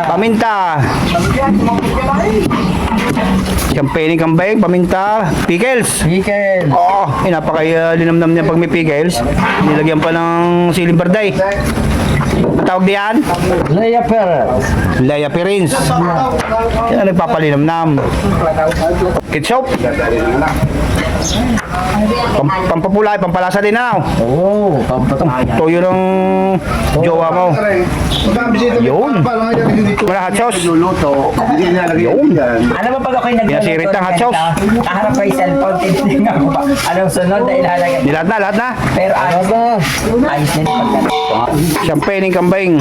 paminta. Champagne kambing, paminta, pickles. Chicken. Oo, napaka-linamnam niya pag may pickles. Nilagyan pa ng siling barday. Ang tawag diyan? Leia Perez. Leia Perins. Yan ang nagpapalinamnam. Ketchup. Pampapulay, pampalasa din na. Oo, Toyo ng jowa mo. Yun. Wala hot sauce. Yun. Ano ba pag ako'y Pinasirit ng hot sauce. Kaharap ko yung cellphone, tinitingnan ko pa. Anong sunod na ilalagay? Lahat na. Pero ayos din pagka. Champagne kambing.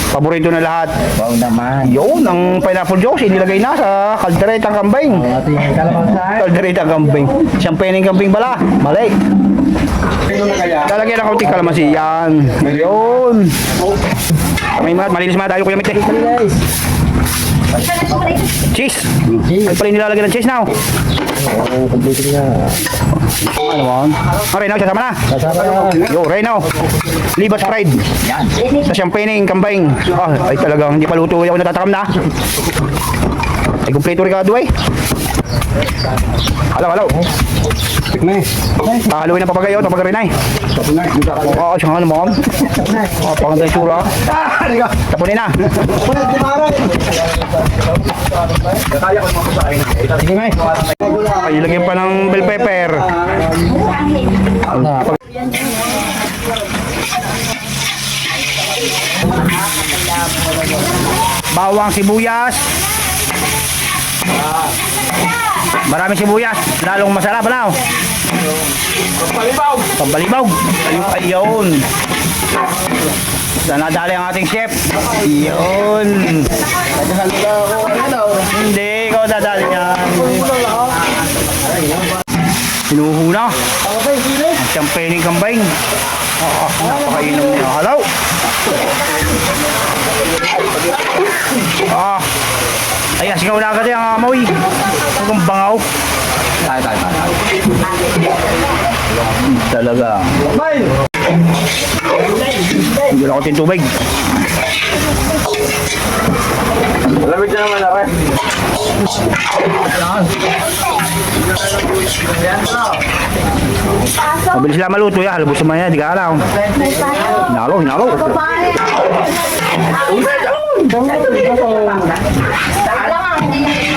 Paborito na lahat. Wow naman. Yun, ang pineapple juice, inilagay na sa kalderetang kambing. Ito yung kalamansan. Kalderetang kambing. Champagne kambing pala. Mali. Lalagyan ng kaunting kalamansi. Yan. Yun. Malinis mga tayo, Kuya Mite. Guys. Cheese. Ay pala nilalagyan ng cheese now. Oo, complete na. Ano mo? Reynaw, sasama na. Kasama na. Yo, Reynaw. Libas fried. Sa champagne kambing. Ay talagang hindi pa luto. Ako natatakam na. Ay kumpleto Ricardo eh. Halaw. Haluin ng papagayo, papagarinay. Oo, siya nga naman. Pangantay sura. Tapunin na. Sige, May. Ay, lagyan pa ng bell pepper. Bawang sibuyas. Maraming sibuyas, lalong masarap na. Pampalibaw. Ayun. Nadali ang ating chef. Yun. Hindi, ikaw dadali yan. Sinuhuna. Champagne kambing. Napakainom niya. Hello. Ayan, sigaw na agad yung amoy. Huwag bangaw. Tayo. Talaga. Hindi lang ako tintubig. Lamig na naman ako. Mabilis lang maluto yan. Halubos naman yan. Di ka alam. Hinalo. Hindi